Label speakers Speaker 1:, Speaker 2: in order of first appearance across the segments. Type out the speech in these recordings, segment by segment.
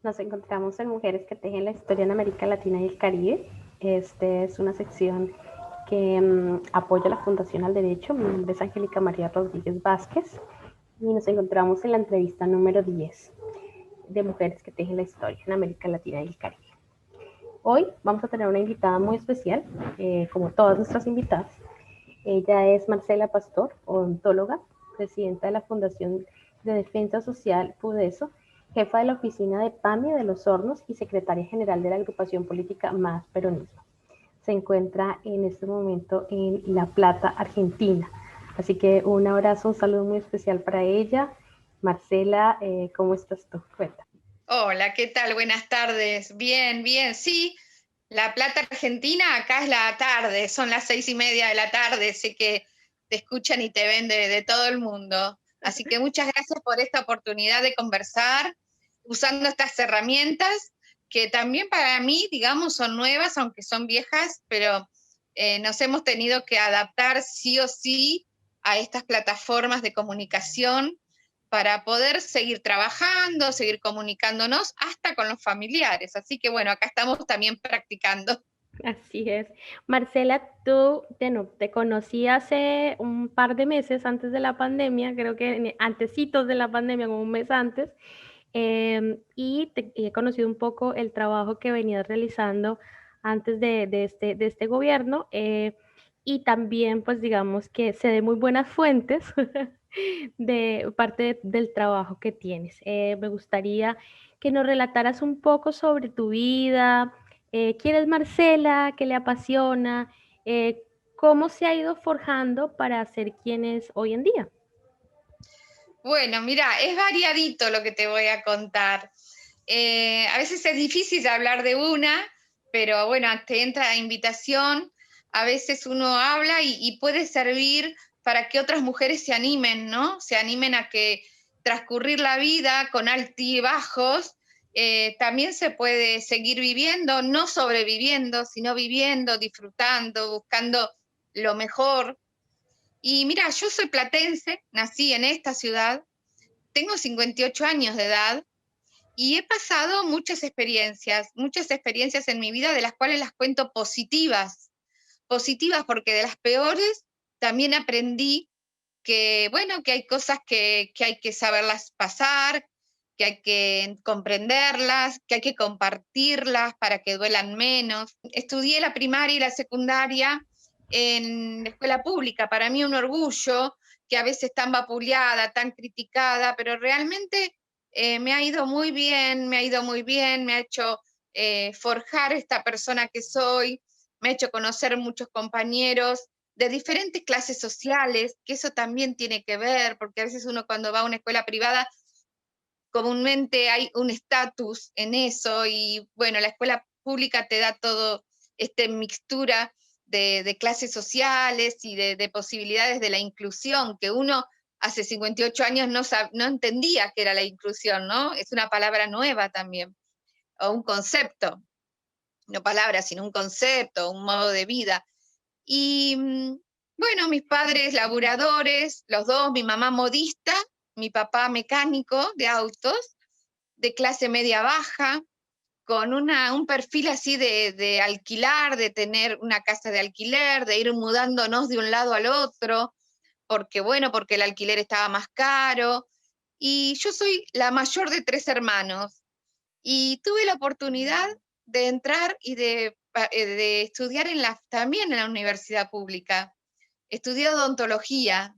Speaker 1: Nos encontramos en Mujeres que tejen la historia en América Latina y el Caribe. Esta es una sección que apoya la Fundación al Derecho. Mi nombre es Angélica María Rodríguez Vázquez y nos encontramos en la entrevista número 10 de Mujeres que tejen la historia en América Latina y el Caribe. Hoy vamos a tener una invitada muy especial, como todas nuestras invitadas. Ella es Marcela Pastor, odontóloga, presidenta de la Fundación de Defensa Social FUDESO, jefa de la oficina de PAMI de Los Hornos y secretaria general de la agrupación política Más Peronismo. Se encuentra en este momento en La Plata, Argentina. Así que un abrazo, un saludo muy especial para ella. Marcela, ¿cómo estás tú? Cuenta.
Speaker 2: Hola, ¿qué tal? Buenas tardes. Bien, bien, sí. La Plata, Argentina, acá es la tarde, son las 6:30 de la tarde, sé que te escuchan y te ven de todo el mundo. Así que muchas gracias por esta oportunidad de conversar usando estas herramientas que también para mí, digamos, son nuevas, aunque son viejas, pero nos hemos tenido que adaptar sí o sí a estas plataformas de comunicación para poder seguir trabajando, seguir comunicándonos hasta con los familiares. Así que bueno, acá estamos también practicando.
Speaker 1: Así es. Marcela, tú te conocí hace un par de meses antes de la pandemia, creo que antecitos de la pandemia, como un mes antes, y he conocido un poco el trabajo que venías realizando antes de este gobierno, y también, pues digamos que sé de muy buenas fuentes de del trabajo que tienes. Me gustaría que nos relataras un poco sobre tu vida, quién es Marcela, qué le apasiona, cómo se ha ido forjando para ser quien es hoy en día.
Speaker 2: Bueno, mira, es variadito lo que te voy a contar. A veces es difícil hablar de una, pero bueno, te entra invitación, a veces uno habla y puede servir para que otras mujeres se animen, ¿no? Se animen a que transcurrir la vida con altibajos, también se puede seguir viviendo, no sobreviviendo, sino viviendo, disfrutando, buscando lo mejor. Y mira, yo soy platense, nací en esta ciudad, tengo 58 años de edad y he pasado muchas experiencias en mi vida de las cuales las cuento positivas, positivas porque de las peores también aprendí que, bueno, que hay cosas que hay que saberlas pasar, que hay que comprenderlas, que hay que compartirlas para que duelan menos. Estudié la primaria y la secundaria en la escuela pública, para mí un orgullo, que a veces tan vapuleada, tan criticada, pero realmente me ha ido muy bien, me ha ido muy bien, me ha hecho forjar esta persona que soy, me ha hecho conocer muchos compañeros de diferentes clases sociales, que eso también tiene que ver, porque a veces uno cuando va a una escuela privada, comúnmente hay un estatus en eso y bueno, la escuela pública te da todo esta mixtura de clases sociales y de posibilidades de la inclusión, que uno hace 58 años no entendía que era la inclusión, ¿no? Es una palabra nueva también, o un concepto, no palabra, sino un concepto, un modo de vida. Y bueno, mis padres laburadores, los dos, mi mamá modista, mi papá mecánico de autos, de clase media baja, con un perfil así de alquilar, de tener una casa de alquiler, de ir mudándonos de un lado al otro, porque bueno, porque el alquiler estaba más caro. Y yo soy la mayor de tres hermanos y tuve la oportunidad de entrar y de estudiar también en la universidad pública. Estudié odontología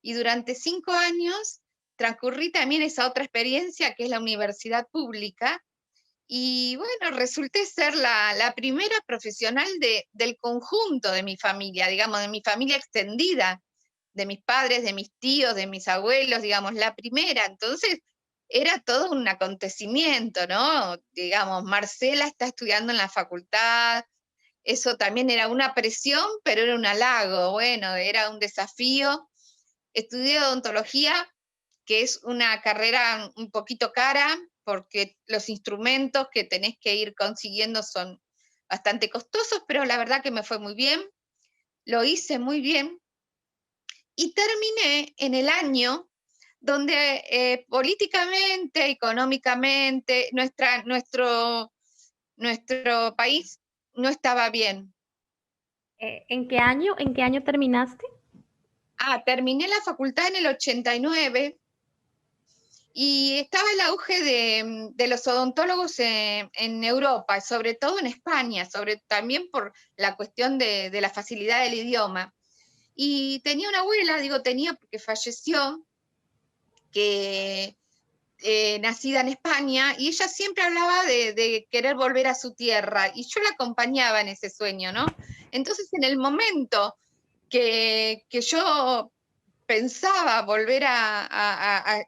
Speaker 2: y durante 5 años transcurrí también esa otra experiencia que es la universidad pública. Y bueno, resulté ser la primera profesional del conjunto de mi familia, digamos, de mi familia extendida, de mis padres, de mis tíos, de mis abuelos, digamos, la primera. Entonces, era todo un acontecimiento, ¿no? Digamos, Marcela está estudiando en la facultad, eso también era una presión, pero era un halago, bueno, era un desafío. Estudié odontología, que es una carrera un poquito cara, porque los instrumentos que tenés que ir consiguiendo son bastante costosos, pero la verdad que me fue muy bien, lo hice muy bien y terminé en el año donde políticamente, económicamente, nuestro país no estaba bien.
Speaker 1: En qué año terminaste?
Speaker 2: Terminé la facultad en el 89 y estaba el auge de los odontólogos en Europa, sobre todo en España, también por la cuestión de la facilidad del idioma. Y tenía una abuela, digo tenía porque falleció, que nacida en España, y ella siempre hablaba de querer volver a su tierra, y yo la acompañaba en ese sueño, ¿no? Entonces, en el momento que yo pensaba volver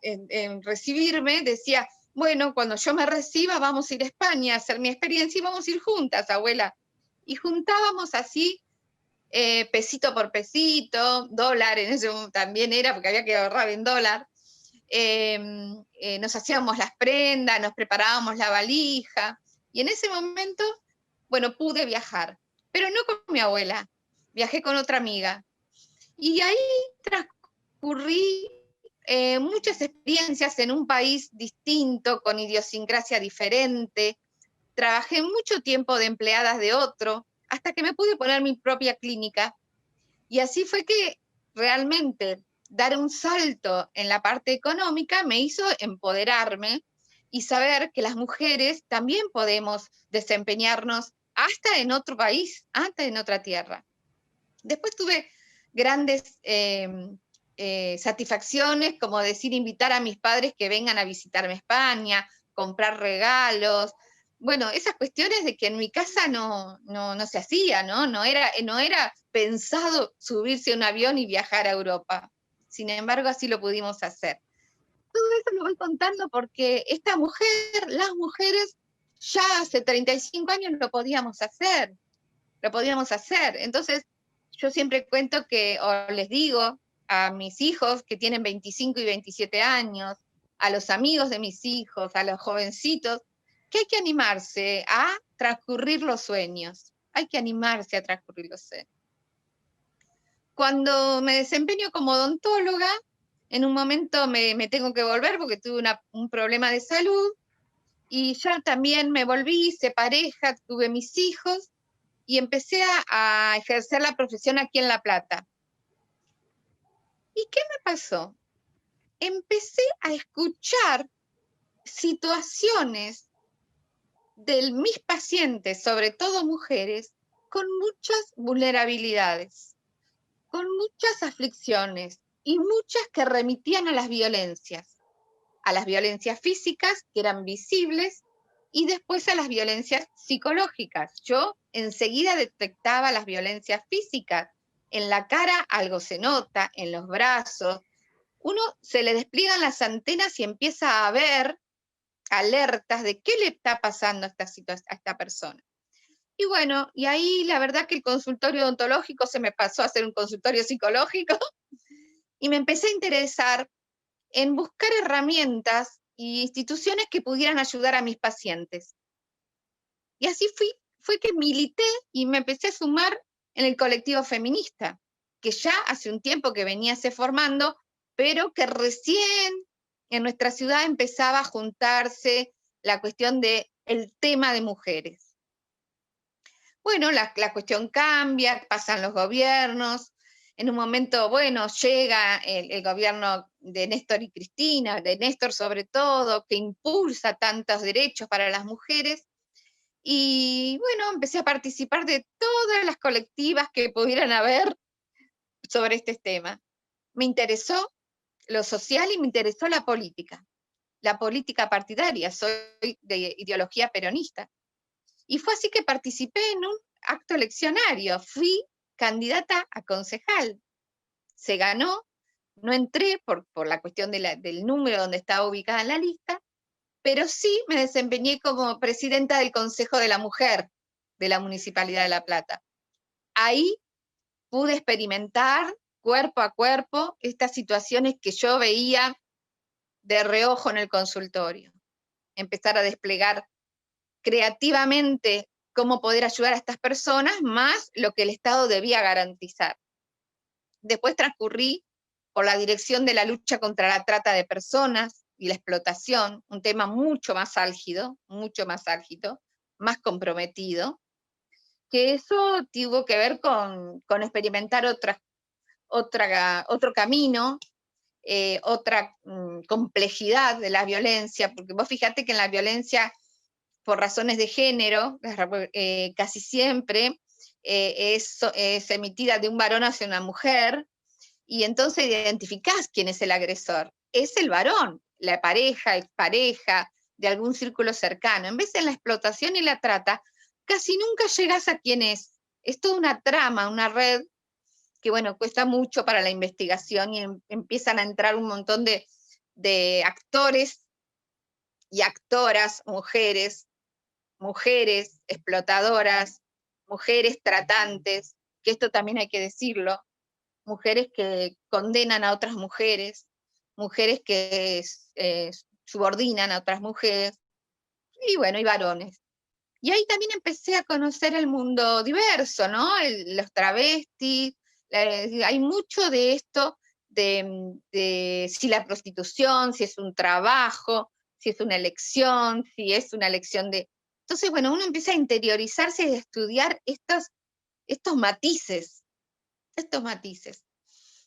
Speaker 2: en recibirme, decía, bueno, cuando yo me reciba vamos a ir a España a hacer mi experiencia y vamos a ir juntas, abuela. Y juntábamos así, pesito por pesito, dólar, en eso también era, porque había que ahorrar en dólar. Nos hacíamos las prendas, nos preparábamos la valija, y en ese momento, bueno, pude viajar, pero no con mi abuela, viajé con otra amiga. Y ahí transcurrí muchas experiencias en un país distinto, con idiosincrasia diferente. Trabajé mucho tiempo de empleadas de otro, hasta que me pude poner mi propia clínica. Y así fue que realmente dar un salto en la parte económica me hizo empoderarme y saber que las mujeres también podemos desempeñarnos hasta en otro país, hasta en otra tierra. Después tuve grandes satisfacciones, como decir, invitar a mis padres que vengan a visitarme a España, comprar regalos. Bueno, esas cuestiones de que en mi casa no se hacía, ¿no? No era pensado subirse a un avión y viajar a Europa. Sin embargo, así lo pudimos hacer. Todo eso lo voy contando porque esta mujer, las mujeres, ya hace 35 años lo podíamos hacer. Lo podíamos hacer. Entonces, yo siempre cuento que, o les digo a mis hijos que tienen 25 y 27 años, a los amigos de mis hijos, a los jovencitos, que hay que animarse a transcurrir los sueños. Hay que animarse a transcurrir los sueños. Cuando me desempeño como odontóloga, en un momento me tengo que volver porque tuve un problema de salud, y ya también me volví, hice pareja, tuve mis hijos, y empecé a ejercer la profesión aquí en La Plata. ¿Y qué me pasó? Empecé a escuchar situaciones de mis pacientes, sobre todo mujeres, con muchas vulnerabilidades, con muchas aflicciones y muchas que remitían a las violencias físicas, que eran visibles, y después a las violencias psicológicas. Yo enseguida detectaba las violencias físicas. En la cara algo se nota, en los brazos. Uno se le despliegan las antenas y empieza a ver alertas de qué le está pasando a esta persona. Y bueno, y ahí la verdad que el consultorio odontológico se me pasó a ser un consultorio psicológico y me empecé a interesar en buscar herramientas y instituciones que pudieran ayudar a mis pacientes. Y así fue que milité y me empecé a sumar en el colectivo feminista, que ya hace un tiempo que venía se formando, pero que recién en nuestra ciudad empezaba a juntarse la cuestión del tema de mujeres. Bueno, la cuestión cambia, pasan los gobiernos. En un momento, bueno, llega el gobierno de Néstor y Cristina, de Néstor sobre todo, que impulsa tantos derechos para las mujeres. Y bueno, empecé a participar de todas las colectivas que pudieran haber sobre este tema. Me interesó lo social y me interesó la política partidaria. Soy de ideología peronista. Y fue así que participé en un acto eleccionario. Fui candidata a concejal. Se ganó, no entré por la cuestión del número donde estaba ubicada en la lista, pero sí me desempeñé como presidenta del Consejo de la Mujer de la Municipalidad de La Plata. Ahí pude experimentar cuerpo a cuerpo estas situaciones que yo veía de reojo en el consultorio. Empezar a desplegar creativamente cómo poder ayudar a estas personas, más lo que el Estado debía garantizar. Después transcurrí por la dirección de la lucha contra la trata de personas y la explotación, un tema mucho más álgido, más comprometido, que eso tuvo que ver con experimentar otro camino, otra complejidad de la violencia, porque vos fíjate que en la violencia por razones de género, casi siempre es emitida de un varón hacia una mujer, y entonces identificás quién es el agresor. Es el varón, la pareja, expareja, de algún círculo cercano. En vez de la explotación y la trata, casi nunca llegás a quién es. Es toda una trama, una red que, bueno, cuesta mucho para la investigación y empiezan a entrar un montón de actores y actoras, mujeres explotadoras, mujeres tratantes, que esto también hay que decirlo, mujeres que condenan a otras mujeres, mujeres que subordinan a otras mujeres, y bueno, y varones. Y ahí también empecé a conocer el mundo diverso, ¿no? Los travestis, hay mucho de esto, de si la prostitución, si es un trabajo, si es una elección, si es una elección de... Entonces, bueno, uno empieza a interiorizarse y a estudiar estos matices, estos matices.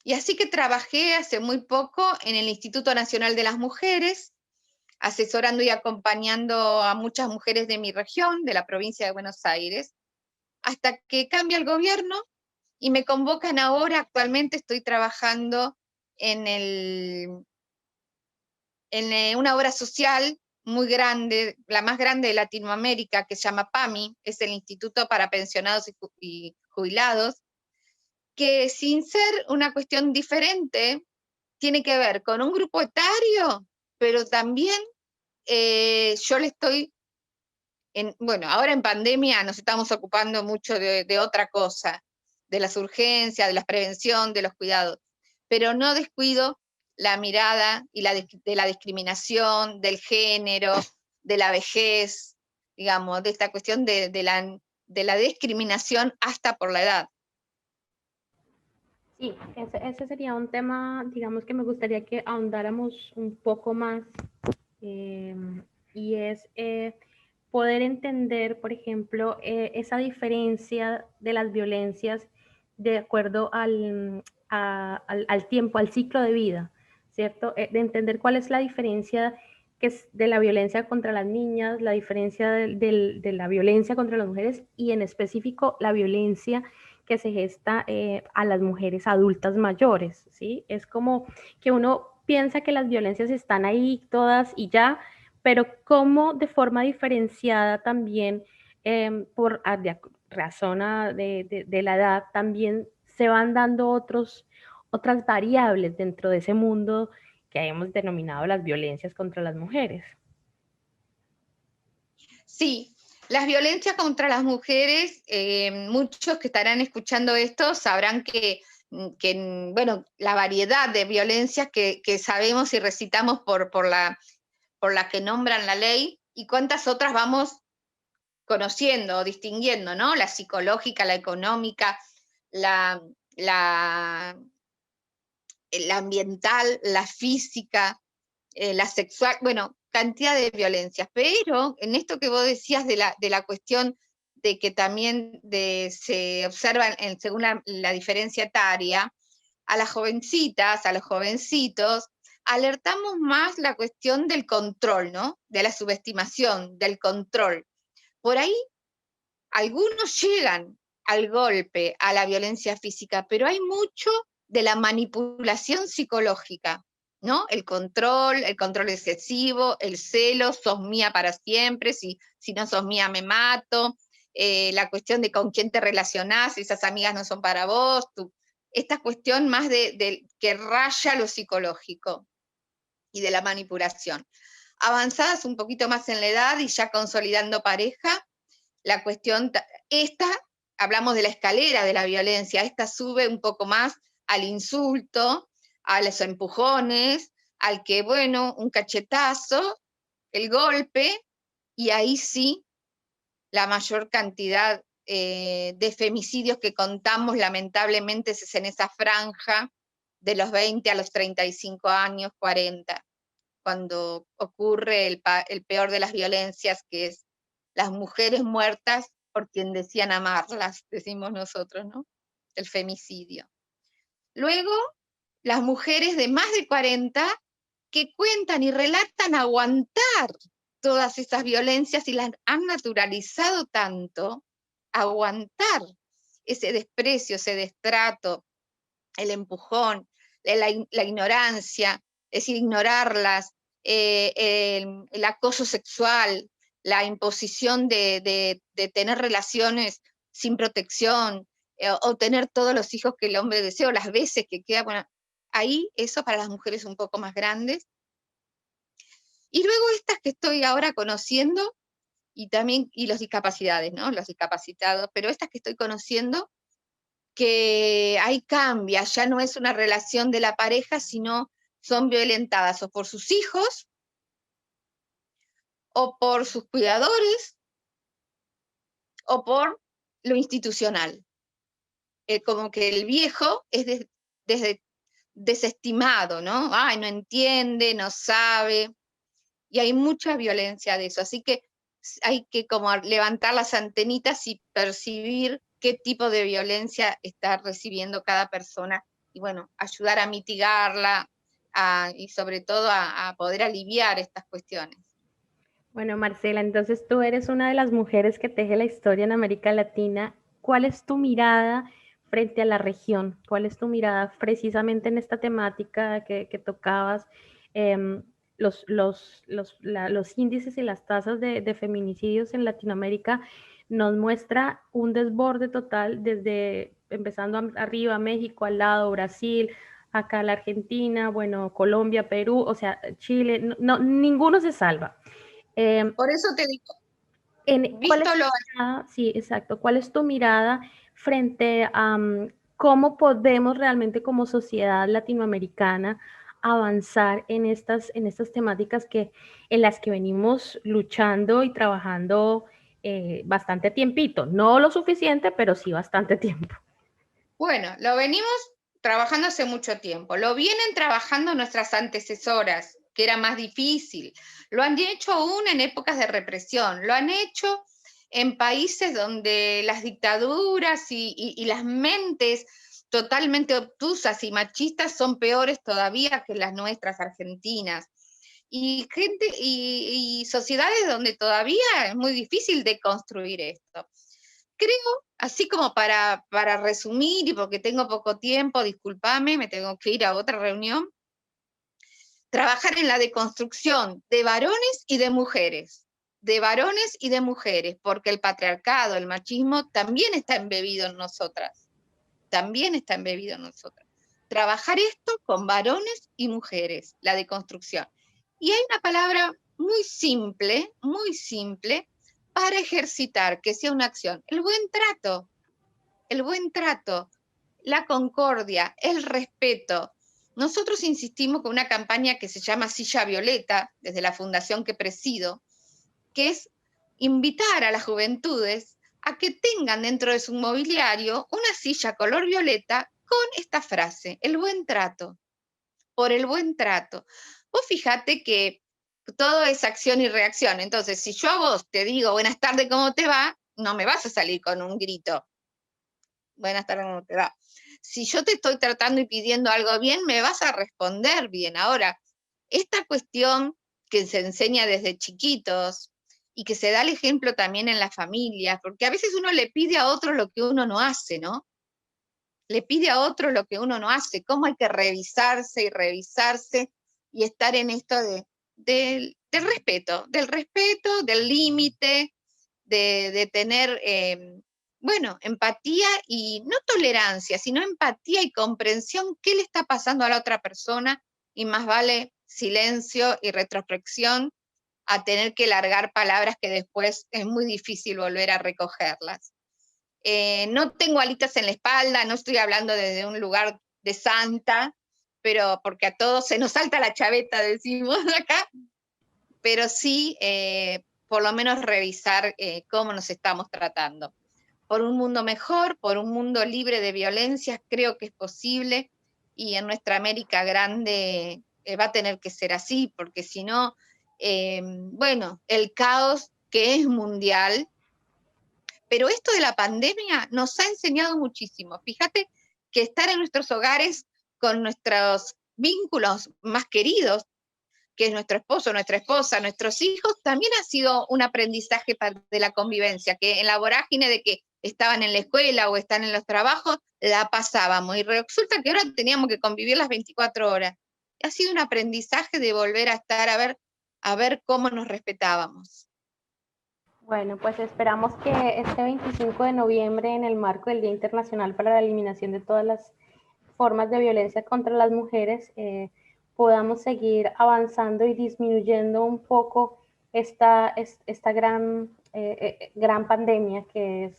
Speaker 2: Y así que trabajé hace muy poco en el Instituto Nacional de las Mujeres, asesorando y acompañando a muchas mujeres de mi región, de la provincia de Buenos Aires, hasta que cambia el gobierno y me convocan ahora. Actualmente estoy trabajando en una obra social muy grande, la más grande de Latinoamérica, que se llama PAMI, es el Instituto para Pensionados y Jubilados, que sin ser una cuestión diferente, tiene que ver con un grupo etario, pero también yo le estoy, bueno, ahora en pandemia nos estamos ocupando mucho de otra cosa, de las urgencias, de la prevención, de los cuidados, pero no descuido la mirada y de la discriminación, del género, de la vejez, digamos, de esta cuestión de la discriminación hasta por la edad.
Speaker 1: Sí, ese sería un tema, digamos, que me gustaría que ahondáramos un poco más, eh, y es poder entender, por ejemplo, esa diferencia de las violencias de acuerdo al tiempo, al ciclo de vida, ¿cierto? De entender cuál es la diferencia que es de la violencia contra las niñas, la diferencia de la violencia contra las mujeres y en específico la violencia que se gesta a las mujeres adultas mayores, ¿sí? Es como que uno piensa que las violencias están ahí todas y ya, pero cómo de forma diferenciada también, por razón de la edad, también se van dando otras variables dentro de ese mundo que hemos denominado las violencias contra las mujeres.
Speaker 2: Sí, las violencias contra las mujeres, muchos que estarán escuchando esto sabrán bueno, la variedad de violencias que sabemos y recitamos por la que nombran la ley, y cuántas otras vamos conociendo o distinguiendo, ¿no? La psicológica, la económica, la, la, la ambiental, la física, la sexual, bueno, cantidad de violencias. Pero en esto que vos decías de la cuestión de que también se observa según la diferencia etaria, a las jovencitas, a los jovencitos, alertamos más la cuestión del control, ¿no? De la subestimación, del control. Por ahí algunos llegan al golpe, a la violencia física, pero hay mucho de la manipulación psicológica, ¿no? El control excesivo, el celo, sos mía para siempre, si no sos mía me mato, la cuestión de con quién te relacionás, esas amigas no son para vos, esta cuestión más de que raya lo psicológico y de la manipulación. Avanzadas un poquito más en la edad y ya consolidando pareja, la cuestión, hablamos de la escalera de la violencia, esta sube un poco más al insulto, a los empujones, al que, bueno, un cachetazo, el golpe, y ahí sí, la mayor cantidad de femicidios que contamos, lamentablemente, es en esa franja de los 20 a los 35 años, 40, cuando ocurre el peor de las violencias, que es las mujeres muertas por quien decían amarlas, decimos nosotros, ¿no? El femicidio. Luego, las mujeres de más de 40 que cuentan y relatan aguantar todas esas violencias y las han naturalizado tanto, aguantar ese desprecio, ese destrato, el empujón, la ignorancia, es decir, ignorarlas, el acoso sexual, la imposición de tener relaciones sin protección, o tener todos los hijos que el hombre desea, o las veces que queda, bueno, ahí eso para las mujeres un poco más grandes. Y luego estas que estoy ahora conociendo, y también, y los discapacidades, ¿no? Los discapacitados, pero estas que estoy conociendo, que ahí cambia, ya no es una relación de la pareja, sino son violentadas o por sus hijos, o por sus cuidadores, o por lo institucional. Como que el viejo es desestimado, ¿no? Ay, no entiende, no sabe, y hay mucha violencia de eso, así que hay que como levantar las antenitas y percibir qué tipo de violencia está recibiendo cada persona, y bueno, ayudar a mitigarla, y sobre todo a poder aliviar estas cuestiones.
Speaker 1: Bueno, Marcela, entonces tú eres una de las mujeres que teje la historia en América Latina. ¿Cuál es tu mirada frente a la región? ¿Cuál es tu mirada precisamente en esta temática que tocabas? Eh, los índices y las tasas de feminicidios en Latinoamérica nos muestra un desborde total desde empezando arriba, México, al lado, Brasil, acá la Argentina, bueno, Colombia, Perú, o sea, Chile, no, ninguno se salva.
Speaker 2: Por eso te digo,
Speaker 1: ¿Cuál es
Speaker 2: visto
Speaker 1: tu
Speaker 2: lo...
Speaker 1: mirada? Sí, exacto. ¿Cuál es tu mirada frente a cómo podemos realmente como sociedad latinoamericana avanzar en estas temáticas en las que venimos luchando y trabajando bastante tiempito? No lo suficiente, pero sí bastante tiempo.
Speaker 2: Bueno, lo venimos trabajando hace mucho tiempo, lo vienen trabajando nuestras antecesoras, que era más difícil, lo han hecho aún en épocas de represión, lo han hecho en países donde las dictaduras y las mentes totalmente obtusas y machistas son peores todavía que las nuestras argentinas. Y gente y sociedades donde todavía es muy difícil de construir esto. Creo, así como para resumir, y porque tengo poco tiempo, discúlpame, me tengo que ir a otra reunión, trabajar en la deconstrucción de varones y de mujeres, porque el patriarcado, el machismo también está embebido en nosotras, también está embebido en nosotras. Trabajar esto con varones y mujeres, la deconstrucción. Y hay una palabra muy simple, para ejercitar, que sea una acción, el buen trato, la concordia, el respeto. Nosotros insistimos con una campaña que se llama Silla Violeta, desde la fundación que presido, que es invitar a las juventudes a que tengan dentro de su mobiliario una silla color violeta con esta frase, el buen trato, por el buen trato. Vos fíjate que todo es acción y reacción, entonces si yo a vos te digo buenas tardes, ¿cómo te va? No me vas a salir con un grito. Buenas tardes, ¿cómo te va? Si yo te estoy tratando y pidiendo algo bien, me vas a responder bien. Ahora, esta cuestión que se enseña desde chiquitos y que se da el ejemplo también en las familias, porque a veces uno le pide a otro lo que uno no hace, ¿no? Le pide a otro lo que uno no hace, cómo hay que revisarse y estar en esto del respeto, del límite, de tener, bueno, empatía y no tolerancia, sino empatía y comprensión qué le está pasando a la otra persona, y más vale silencio y retrospección a tener que largar palabras que después es muy difícil volver a recogerlas. No tengo alitas en la espalda, no estoy hablando desde un lugar de santa, pero porque a todos se nos salta la chaveta, decimos acá, pero sí, por lo menos revisar cómo nos estamos tratando. Por un mundo mejor, por un mundo libre de violencias, creo que es posible, y en nuestra América grande va a tener que ser así, porque si no, bueno, el caos que es mundial, pero esto de la pandemia nos ha enseñado muchísimo. Fíjate que estar en nuestros hogares con nuestros vínculos más queridos, que es nuestro esposo, nuestra esposa, nuestros hijos, también ha sido un aprendizaje de la convivencia, que en la vorágine de que estaban en la escuela o están en los trabajos, la pasábamos. Y resulta que ahora teníamos que convivir las 24 horas. Ha sido un aprendizaje de volver a estar a ver cómo nos respetábamos.
Speaker 1: Bueno, pues esperamos que este 25 de noviembre, en el marco del Día Internacional para la Eliminación de todas las formas de violencia contra las mujeres, podamos seguir avanzando y disminuyendo un poco esta gran pandemia que es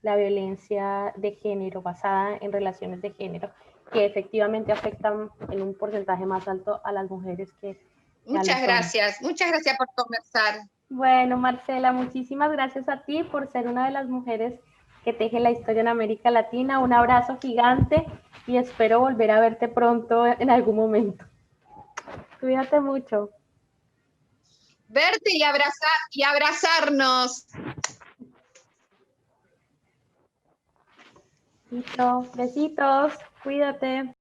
Speaker 1: la violencia de género, basada en relaciones de género, que efectivamente afectan en un porcentaje más alto a las mujeres que a los hombres.
Speaker 2: Muchas gracias por conversar.
Speaker 1: Bueno, Marcela, muchísimas gracias a ti por ser una de las mujeres que teje la historia en América Latina. Un abrazo gigante y espero volver a verte pronto en algún momento. Cuídate mucho.
Speaker 2: Verte y abrazarnos.
Speaker 1: Listo, besitos, cuídate.